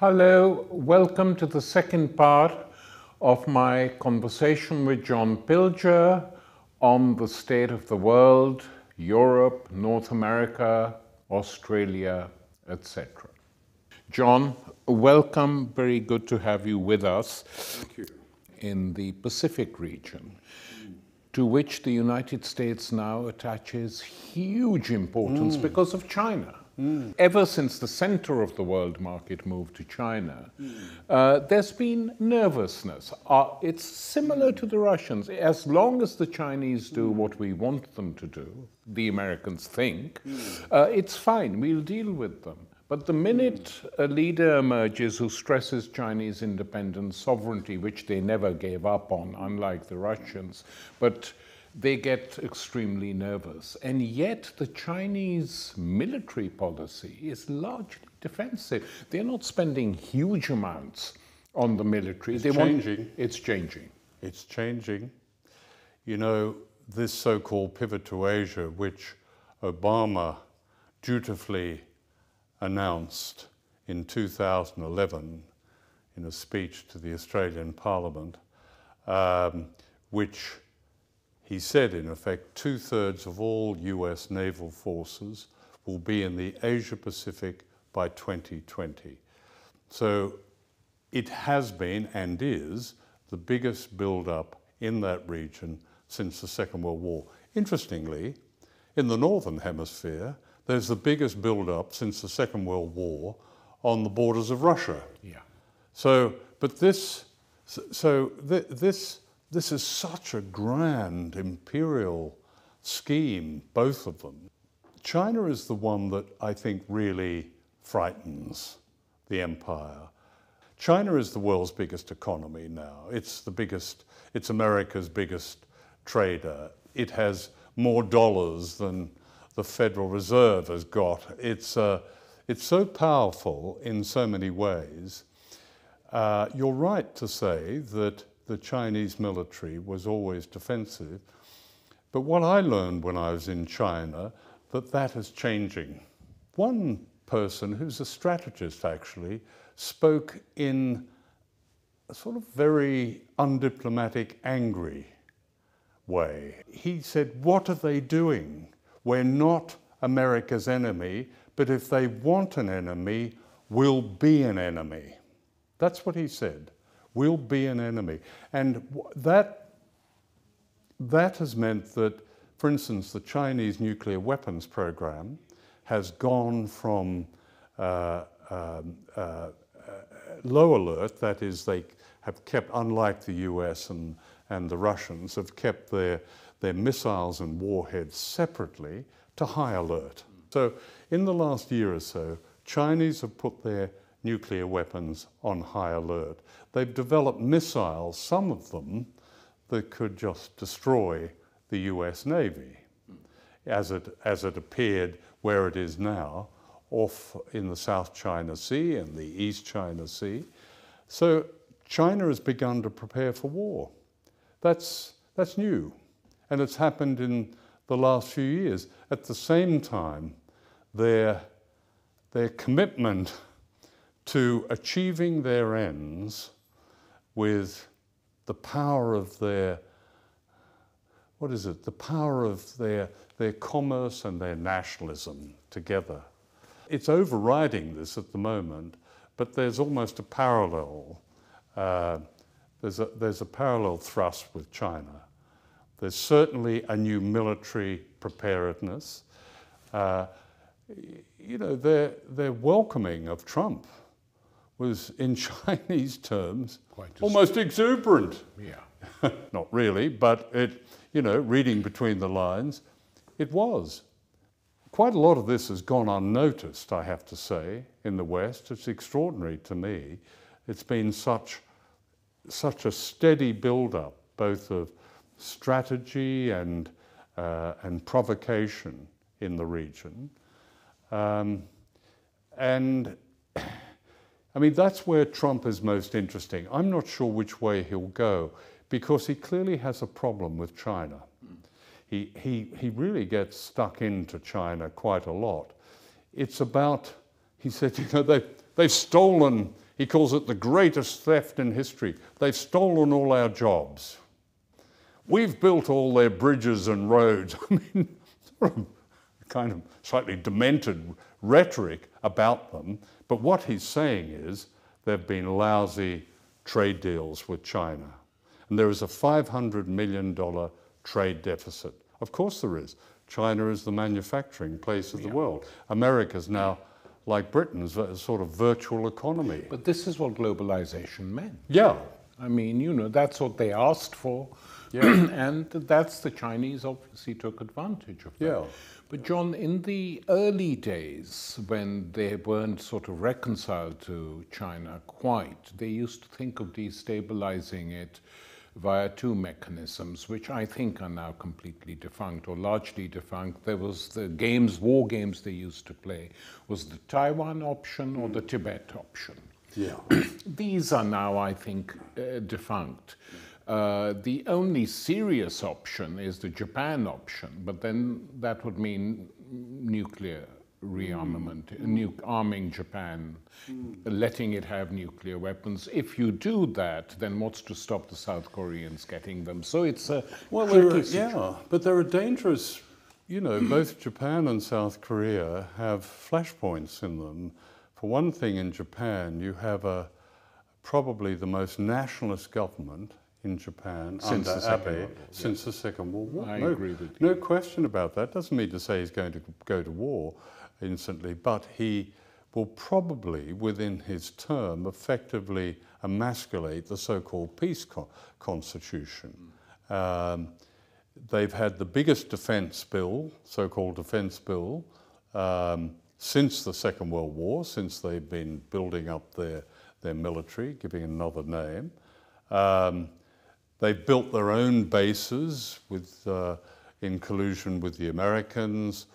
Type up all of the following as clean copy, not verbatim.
Hello, welcome to the second part of my conversation with John Pilger on the state of the world, Europe, North America, Australia, etc. John, welcome. Very good to have you with us. Thank you. In the Pacific region, to which the United States now attaches huge importance because of China. Ever since the center of the world market moved to China, there's been nervousness. It's similar to the Russians. As long as the Chinese do what we want them to do, the Americans think, it's fine, we'll deal with them. But the minute a leader emerges who stresses Chinese independence, sovereignty, which they never gave up on, unlike the Russians, but they get extremely nervous. And yet the Chinese military policy is largely defensive. They're not spending huge amounts on the military. It's changing. It's changing. It's changing. You know, this so-called pivot to Asia, which Obama dutifully announced in 2011 in a speech to the Australian Parliament, which he said, in effect, 2/3 of all US naval forces will be in the Asia-Pacific by 2020. So it has been and is the biggest build-up in that region since the Second World War. Interestingly, in the Northern Hemisphere, there's the biggest build-up since the Second World War on the borders of Russia. Yeah. This is such a grand imperial scheme, both of them. China is the one that I think really frightens the empire. China is the world's biggest economy now. It's America's biggest trader. It has more dollars than the Federal Reserve has got. It's so powerful in so many ways. You're right to say that the Chinese military was always defensive, but what I learned when I was in China, that is changing. One person, who's a strategist actually, spoke in a sort of very undiplomatic, angry way. He said, "What are they doing? We're not America's enemy, but if they want an enemy, we'll be an enemy." That's what he said. We'll be an enemy. And that has meant that, for instance, the Chinese nuclear weapons program has gone from low alert, that is, they have kept, unlike the US and the Russians, have kept their missiles and warheads separately, to high alert. So in the last year or so, Chinese have put their nuclear weapons on high alert. They've developed missiles, some of them, that could just destroy the US Navy, as it appeared where it is now, off in the South China Sea and the East China Sea. So China has begun to prepare for war. That's new, and it's happened in the last few years. At the same time, their commitment to achieving their ends with the power of their, the power of their commerce and their nationalism together. It's overriding this at the moment, but there's almost a parallel. There's a parallel thrust with China. There's certainly a new military preparedness. You know, their welcoming of Trump was, in Chinese terms, almost exuberant. Yeah. Not really, but reading between the lines, it was. Quite a lot of this has gone unnoticed, I have to say, in the West. It's extraordinary to me. It's been such a steady build-up, both of strategy and provocation in the region. And I mean, that's where Trump is most interesting. I'm not sure which way he'll go, because he clearly has a problem with China. He really gets stuck into China quite a lot. It's about, he said, they've stolen He calls it the greatest theft in history. They've stolen all our jobs. We've built all their bridges and roads. I mean, sort of kind of slightly demented rhetoric about them. But what he's saying is there have been lousy trade deals with China. And there is a $500 million trade deficit. Of course there is. China is the manufacturing place of the world. America's now, like Britain's, a sort of virtual economy. But this is what globalization meant. Yeah. I mean, you know, that's what they asked for. Yeah. And that's the Chinese obviously took advantage of that. Yeah. But John, in the early days when they weren't sort of reconciled to China quite, they used to think of destabilizing it via two mechanisms, which I think are now completely defunct or largely defunct. There was the games, war games they used to play, was the Taiwan option or the Tibet option. Yeah. These are now, I think, defunct. The only serious option is the Japan option, but then that would mean nuclear rearmament, arming Japan, letting it have nuclear weapons. If you do that, then what's to stop the South Koreans getting them? So it's a tricky situation. Yeah, but there are dangerous, you know, both Japan and South Korea have flashpoints in them. For one thing, in Japan, you have probably the most nationalist government in Japan Since under the Second Abe World War, since the Second World War. I agree with you. No question about that. Doesn't mean to say he's going to go to war instantly, but he will probably, within his term, effectively emasculate the so-called peace constitution. They've had the biggest defence bill, so-called defence bill, since the Second World War, since they've been building up their military, giving it another name. They've built their own bases with, in collusion with the Americans,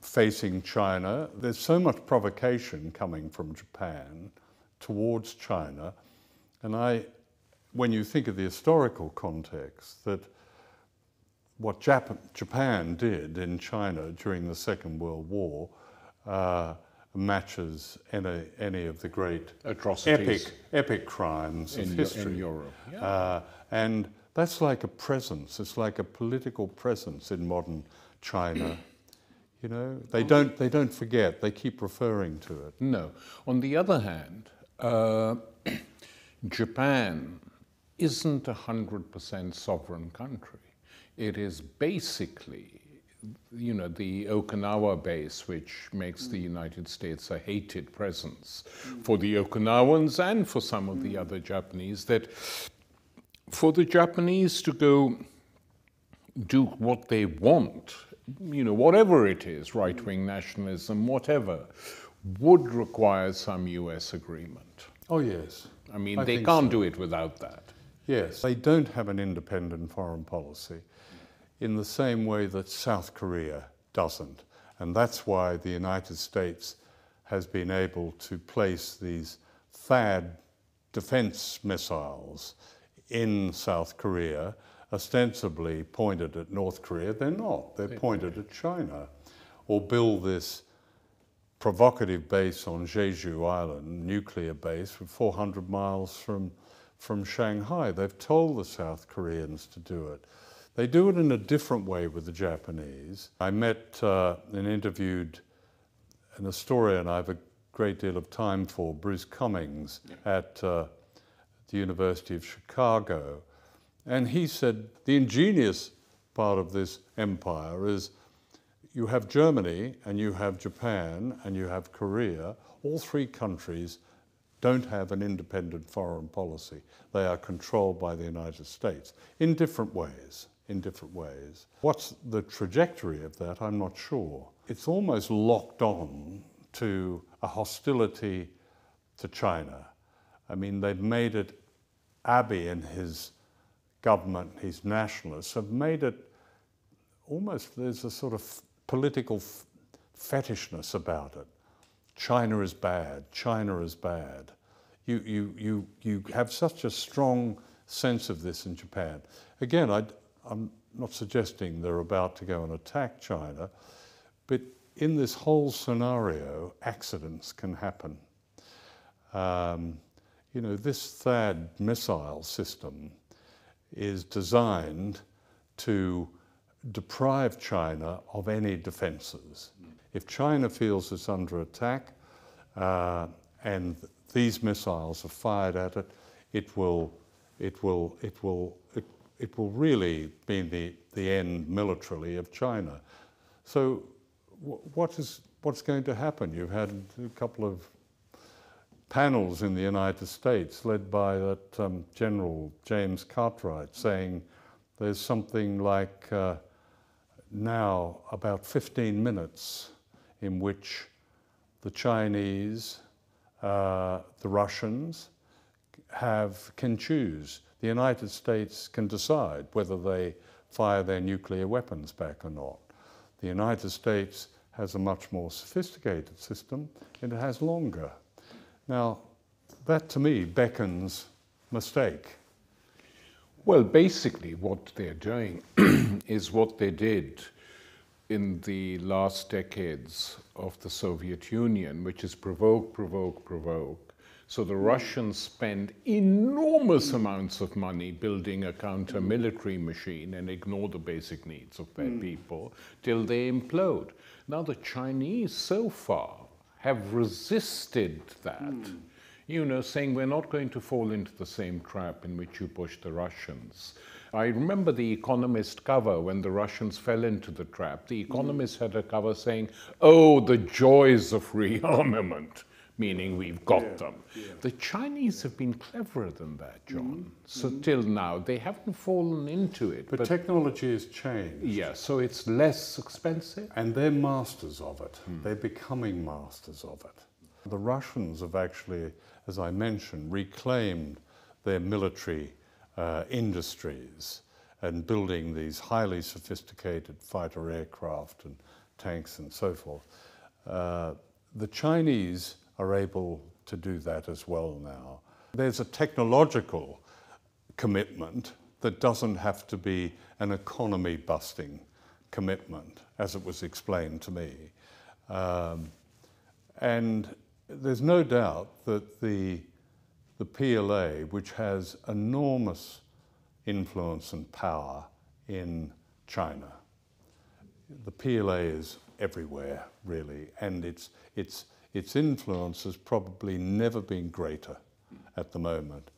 facing China. There's so much provocation coming from Japan towards China. And when you think of the historical context, that what Japan did in China during the Second World War matches any of the great atrocities, epic crimes of history in Europe. Yeah. And that's like a presence. It's like a political presence in modern China. You know, they don't forget. They keep referring to it. No. On the other hand, Japan isn't a 100% sovereign country. It is basically, you know, the Okinawa base, which makes the United States a hated presence for the Okinawans and for some of the other Japanese, that for the Japanese to go do what they want, you know, whatever it is, right-wing nationalism, whatever, would require some US agreement. Oh, yes. I mean, they can't do it without that. Yes, they don't have an independent foreign policy in the same way that South Korea doesn't. And that's why the United States has been able to place these THAAD defense missiles in South Korea, ostensibly pointed at North Korea. They're not. They're pointed at China. Or build this provocative base on Jeju Island, nuclear base, 400 miles from Shanghai. They've told the South Koreans to do it. They do it in a different way with the Japanese. I met and interviewed an historian I have a great deal of time for, Bruce Cummings, at the University of Chicago. And he said the ingenious part of this empire is you have Germany and you have Japan and you have Korea. All three countries don't have an independent foreign policy. They are controlled by the United States in different ways. What's the trajectory of that? I'm not sure. It's almost locked on to a hostility to China. I mean, they've made it, Abe and his government, his nationalists, have made it almost, there's a sort of political fetishness about it. China is bad, China is bad. You have such a strong sense of this in Japan. Again, I'm not suggesting they're about to go and attack China, but in this whole scenario, accidents can happen. You know, this THAAD missile system is designed to deprive China of any defenses. If China feels it's under attack and these missiles are fired at it, it will really mean the end militarily of China. So what's going to happen? You've had a couple of panels in the United States led by that General James Cartwright saying there's something like now about 15 minutes in which the Chinese, the Russians can choose. The United States can decide whether they fire their nuclear weapons back or not. The United States has a much more sophisticated system and it has longer. Now, that to me beckons mistake. Well, basically what they're doing is what they did in the last decades of the Soviet Union, which is provoke, provoke, provoke. So the Russians spend enormous amounts of money building a counter-military machine and ignore the basic needs of their people till they implode. Now the Chinese so far have resisted that, you know, saying we're not going to fall into the same trap in which you pushed the Russians. I remember the Economist cover when the Russians fell into the trap. The Economist had a cover saying, oh, the joys of rearmament, meaning we've got them. Yeah. The Chinese have been cleverer than that, John. So till now, they haven't fallen into it. But technology has changed. Yeah, so it's less expensive. And they're masters of it. They're becoming masters of it. The Russians have actually, as I mentioned, reclaimed their military industries and building these highly sophisticated fighter aircraft and tanks and so forth. The Chinese are able to do that as well now. There's a technological commitment that doesn't have to be an economy-busting commitment, as it was explained to me. And there's no doubt that the PLA, which has enormous influence and power in China, the PLA is everywhere, really, and its influence has probably never been greater at the moment.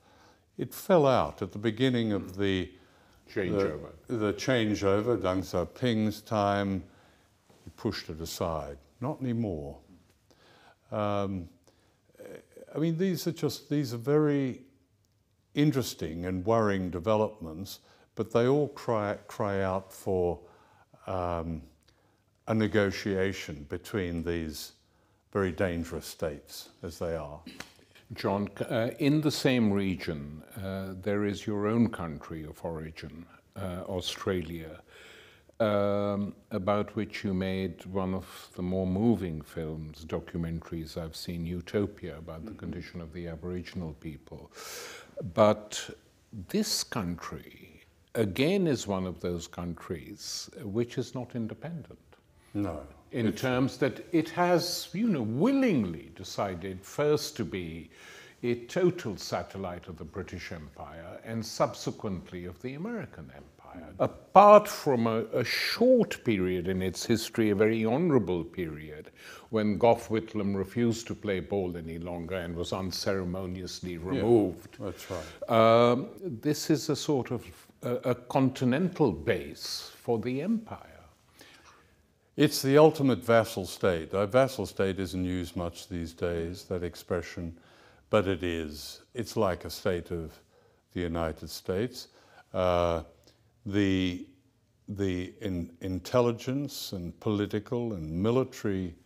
It fell out at the beginning of the changeover. The changeover, Deng Xiaoping's time, he pushed it aside. Not anymore. I mean, these are very interesting and worrying developments, but they all cry out for a negotiation between these very dangerous states as they are. John, in the same region, there is your own country of origin, Australia, about which you made one of the more moving films, documentaries I've seen, Utopia, about the condition of the Aboriginal people. But this country, again, is one of those countries which is not independent. No. In terms that it has, you know, willingly decided first to be a total satellite of the British Empire and subsequently of the American Empire. Apart from a short period in its history, a very honourable period, when Gough Whitlam refused to play ball any longer and was unceremoniously removed. Yeah, that's right. This is a sort of a continental base for the empire. It's the ultimate vassal state. A vassal state isn't used much these days, that expression, but it is. It's like a state of the United States. The intelligence and political and military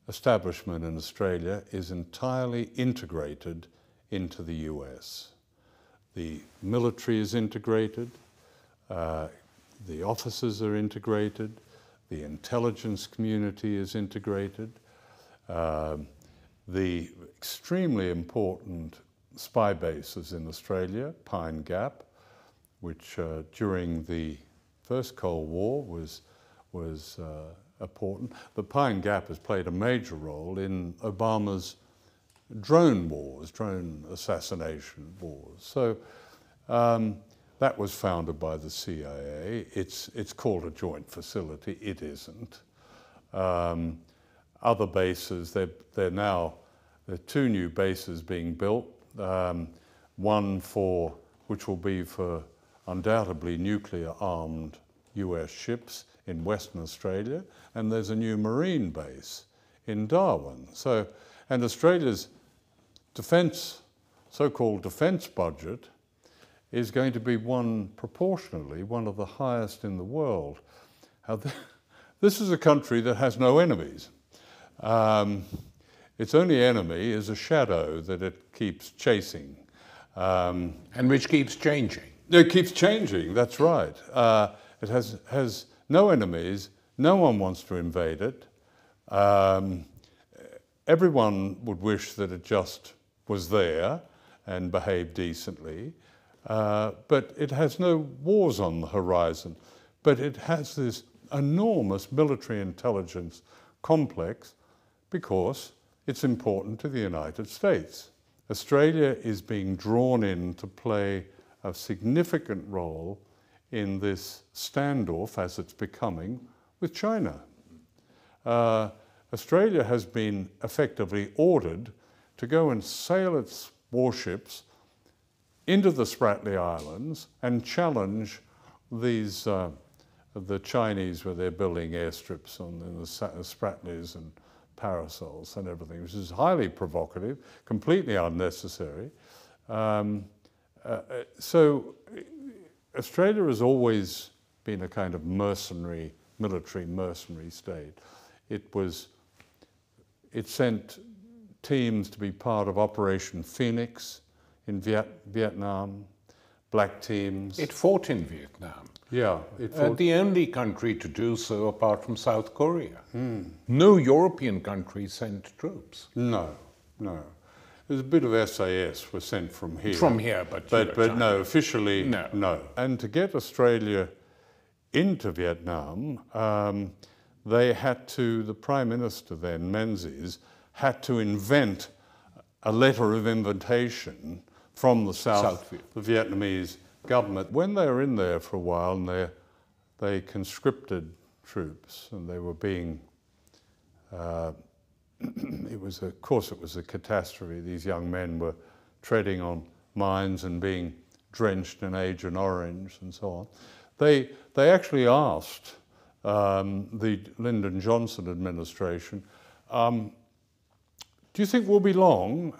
establishment in Australia is entirely integrated into the US. The military is integrated, the officers are integrated, the intelligence community is integrated, the extremely important spy bases in Australia, Pine Gap, which during the first Cold War was important. But Pine Gap has played a major role in Obama's drone wars, drone assassination wars. So that was founded by the CIA. It's called a joint facility. It isn't. Other bases, there are 2 new bases being built. One which will be for undoubtedly nuclear-armed US ships in Western Australia, and there's a new marine base in Darwin. So, and Australia's so-called defence budget is going to be proportionally one of the highest in the world. This is a country that has no enemies. Its only enemy is a shadow that it keeps chasing. And which keeps changing. It keeps changing, that's right. It has no enemies, no one wants to invade it. Everyone would wish that it just was there and behaved decently, but it has no wars on the horizon. But it has this enormous military intelligence complex because it's important to the United States. Australia is being drawn in to play a significant role in this standoff, as it's becoming, with China. Australia has been effectively ordered to go and sail its warships into the Spratly Islands and challenge these, the Chinese, where they're building airstrips on the Spratlys and parasols and everything, which is highly provocative, completely unnecessary. So Australia has always been a kind of military mercenary state. It sent teams to be part of Operation Phoenix in Vietnam, black teams. It fought in Vietnam. Yeah, it fought. The only country to do so apart from South Korea. No European country sent troops. No. There's a bit of SAS was sent from here. From here, but no, officially, no. No. And to get Australia into Vietnam, the Prime Minister then, Menzies, had to invent a letter of invitation from the the Vietnamese government. When they were in there for a while, and they conscripted troops, and they were being, of course it was a catastrophe. These young men were treading on mines and being drenched in Agent Orange and so on. They actually asked the Lyndon Johnson administration, do you think we'll be long?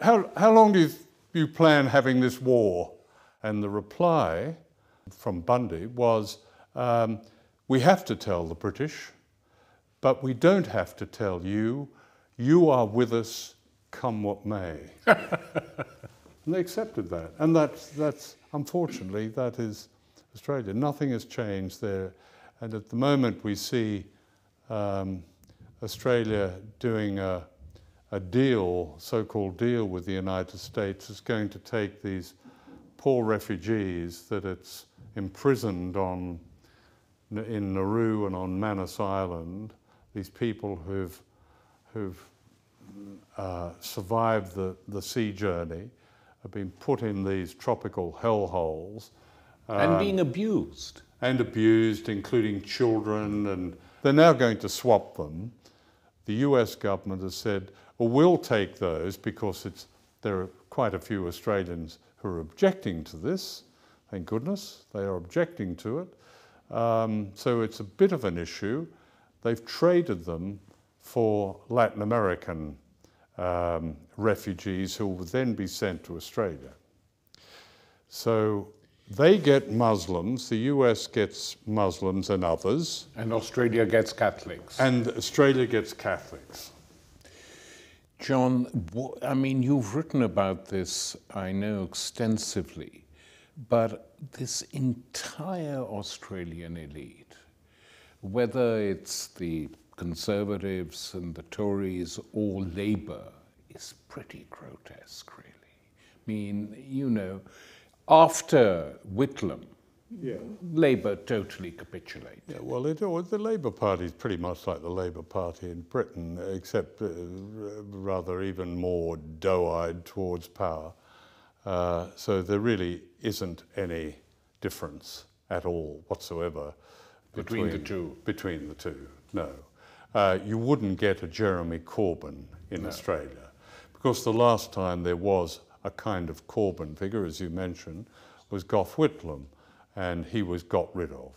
How long do you plan having this war? And the reply from Bundy was, we have to tell the British, but we don't have to tell you. You are with us, come what may. And they accepted that. And that's unfortunately, that is Australia. Nothing has changed there. And at the moment we see Australia doing a deal, so-called deal with the United States. Is going to take these poor refugees that it's imprisoned in Nauru and on Manus Island, these people who've survived the sea journey, have been put in these tropical hellholes. And being abused. And abused, including children, and they're now going to swap them. The US government has said, well, we'll take those because there are quite a few Australians who are objecting to this. Thank goodness, they are objecting to it. So it's a bit of an issue. They've traded them for Latin American refugees who will then be sent to Australia. So they get Muslims, the US gets Muslims and others. And Australia gets Catholics. And Australia gets Catholics. John, I mean, you've written about this, I know, extensively, but this entire Australian elite, whether it's the Conservatives and the Tories or Labour, is pretty grotesque, really. I mean, you know, after Whitlam, Labour totally capitulate. Yeah, well, the Labour Party is pretty much like the Labour Party in Britain, except rather even more doe-eyed towards power. So there really isn't any difference at all whatsoever Between the two. Between the two, no. You wouldn't get a Jeremy Corbyn in Australia, because the last time there was a kind of Corbyn figure, as you mentioned, was Gough Whitlam, and he was got rid of.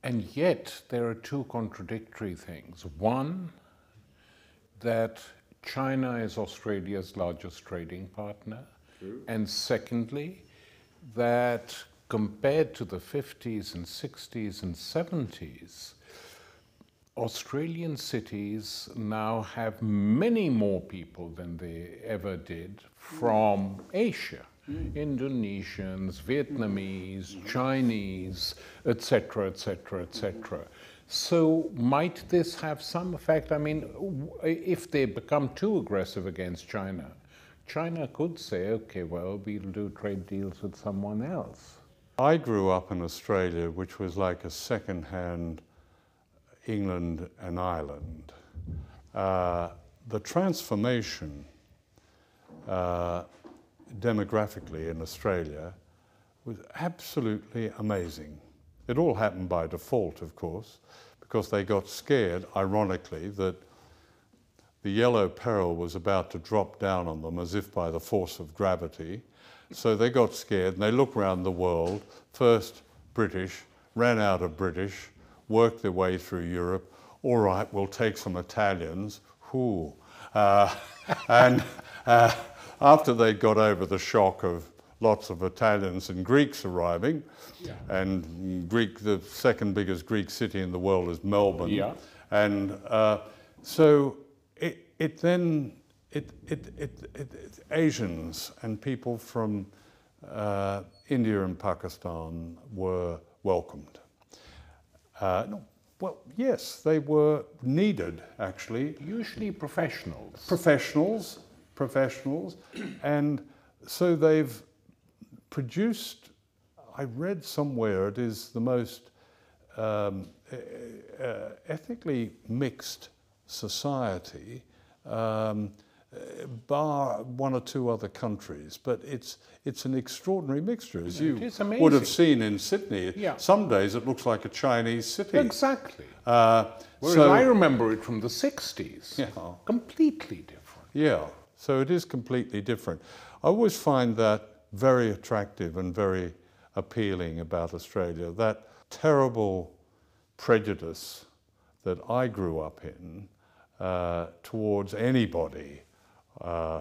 And yet there are two contradictory things. One, that China is Australia's largest trading partner. True. And secondly, that compared to the 50s and 60s and 70s, Australian cities now have many more people than they ever did from Asia. Indonesians, Vietnamese, Chinese, etc., etc., etc. So might this have some effect? I mean, if they become too aggressive against China, China could say, okay, well, we'll do trade deals with someone else. I grew up in Australia, which was like a second-hand England and Ireland. The transformation demographically in Australia was absolutely amazing. It all happened by default, of course, because they got scared, ironically, that the yellow peril was about to drop down on them as if by the force of gravity. So they got scared and they looked around the world, first British, ran out of British, worked their way through Europe. All right, we'll take some Italians. Whew. And after they got over the shock of lots of Italians and Greeks arriving, and the second biggest Greek city in the world is Melbourne, and so Asians and people from India and Pakistan were welcomed. Well, yes, they were needed, actually. Usually professionals. Professionals. And so they've produced, I read somewhere, it is the most ethnically mixed society, bar one or two other countries, but it's an extraordinary mixture, as you would have seen in Sydney. Yeah. Some days it looks like a Chinese city. Exactly. Whereas I remember it from the 60s. Yeah. Completely different. Yeah, so it is completely different. I always find that very attractive and very appealing about Australia, that terrible prejudice that I grew up in towards anybody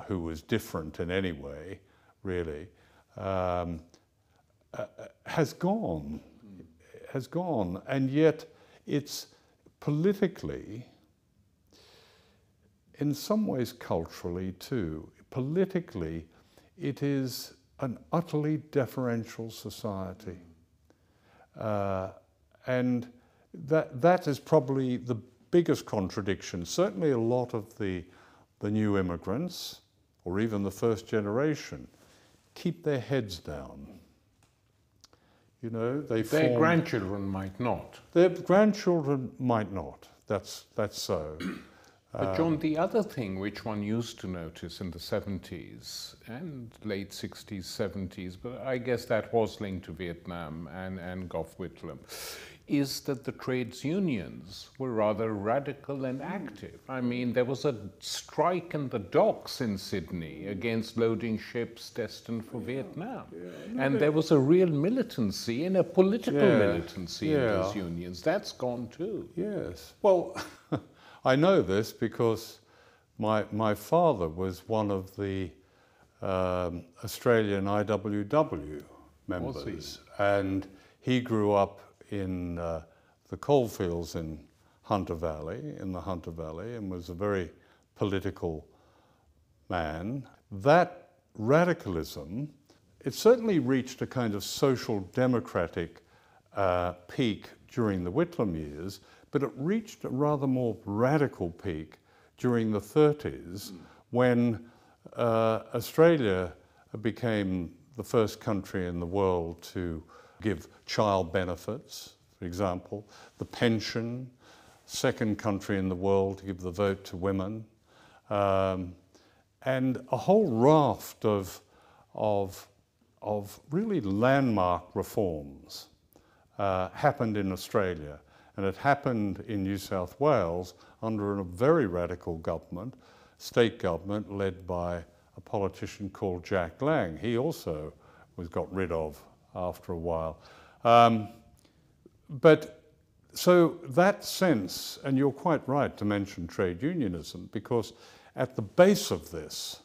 who was different in any way, really, has gone, and yet it's politically, in some ways culturally too, politically it is an utterly deferential society. And that is probably the biggest contradiction. Certainly a lot of the new immigrants, or even the first generation, keep their heads down. You know, their grandchildren might not. Their grandchildren might not. That's so. But John, the other thing which one used to notice in the 70s and late 60s, 70s, but I guess that was linked to Vietnam and Gough Whitlam, is that the trades unions were rather radical and active. I mean, there was a strike in the docks in Sydney against loading ships destined for Vietnam. And there was a real militancy and a political militancy in those unions. That's gone too. Yes. Well, I know this because my father was one of the Australian IWW members, and he grew up in the coalfields in Hunter Valley, and was a very political man. That radicalism, it certainly reached a kind of social democratic peak during the Whitlam years, but it reached a rather more radical peak during the 30s when Australia became the first country in the world to give child benefits, for example, the pension, second country in the world to give the vote to women, and a whole raft of really landmark reforms happened in Australia. And it happened in New South Wales under a very radical government, state government led by a politician called Jack Lang. He also was got rid of after a while. But so that sense, and you're quite right to mention trade unionism, because at the base of this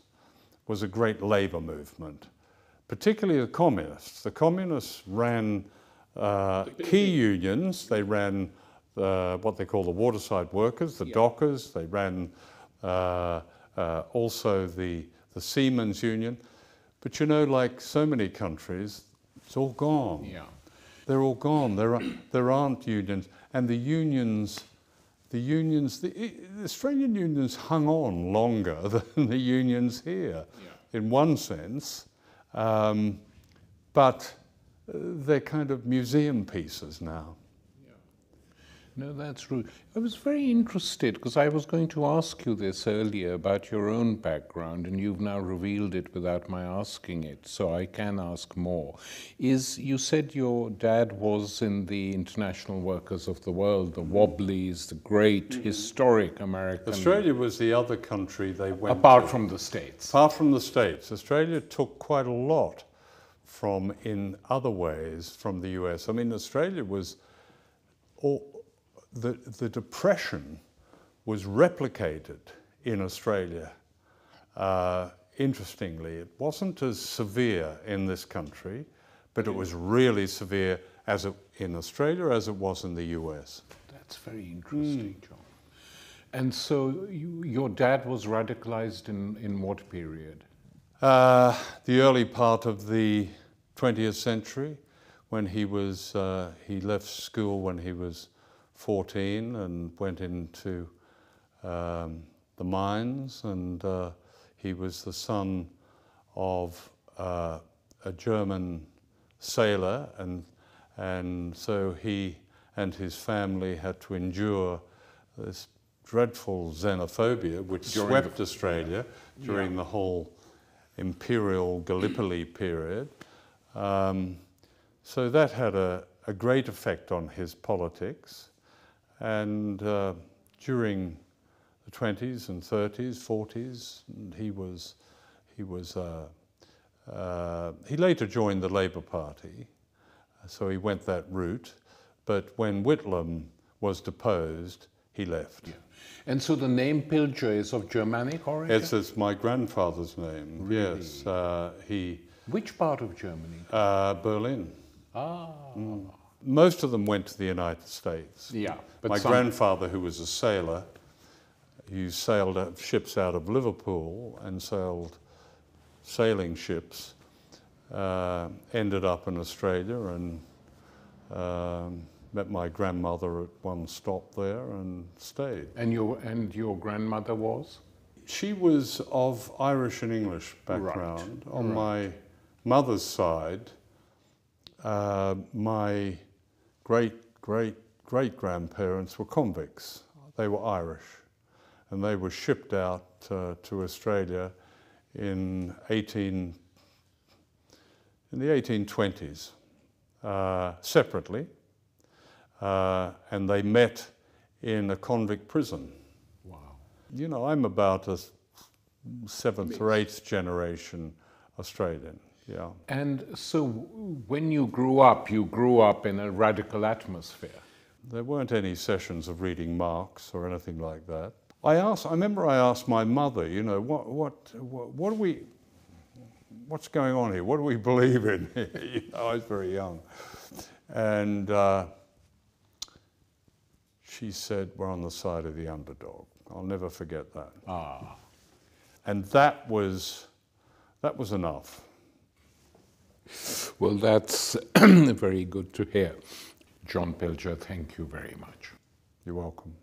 was a great labour movement, particularly the communists. The communists ran key unions. They ran what they call the waterside workers, the dockers. They ran also the Seamen's Union. But you know, like so many countries, it's all gone. Yeah. They're all gone. There aren't unions. And the Australian unions hung on longer than the unions here, in one sense. But they're kind of museum pieces now. No, that's true. I was very interested, because I was going to ask you this earlier about your own background, and you've now revealed it without my asking it, so I can ask more. You said your dad was in the International Workers of the World, the Wobblies, the great historic American... Australia was the other country they went Apart from the States. Apart from the States. Australia took quite a lot from, in other ways, from the US. I mean, Australia was... The Depression was replicated in Australia. Interestingly, it wasn't as severe in this country, but it was really severe in Australia as it was in the US. That's very interesting, John. And so your dad was radicalized in what period? The early part of the 20th century, when he left school when he was 14 and went into the mines, and he was the son of a German sailor, and so he and his family had to endure this dreadful xenophobia which swept Australia during the whole imperial Gallipoli period. So that had a great effect on his politics. And during the 20s and 30s, 40s, he later joined the Labour Party, so he went that route. But when Whitlam was deposed, he left. Yeah. And so the name Pilger is of Germanic origin? It's my grandfather's name. Really? Yes. Which part of Germany? Berlin. Ah. Most of them went to the United States. Yeah, but my grandfather, who was a sailor, he sailed ships out of Liverpool and sailed sailing ships, ended up in Australia and met my grandmother at one stop there and stayed. And your grandmother was? She was of Irish and English background. Right. On my mother's side, my great-great-great-grandparents were convicts. They were Irish, and they were shipped out to Australia in the 1820s, separately, and they met in a convict prison. Wow. You know, I'm about a 7th or 8th generation Australian. Yeah. And so when you grew up in a radical atmosphere? There weren't any sessions of reading Marx or anything like that. I remember I asked my mother, you know, what's going on here? What do we believe in? You know, I was very young. And she said, we're on the side of the underdog. I'll never forget that. Ah. And that was enough. Well, that's very good to hear. John Pilger, thank you very much. You're welcome.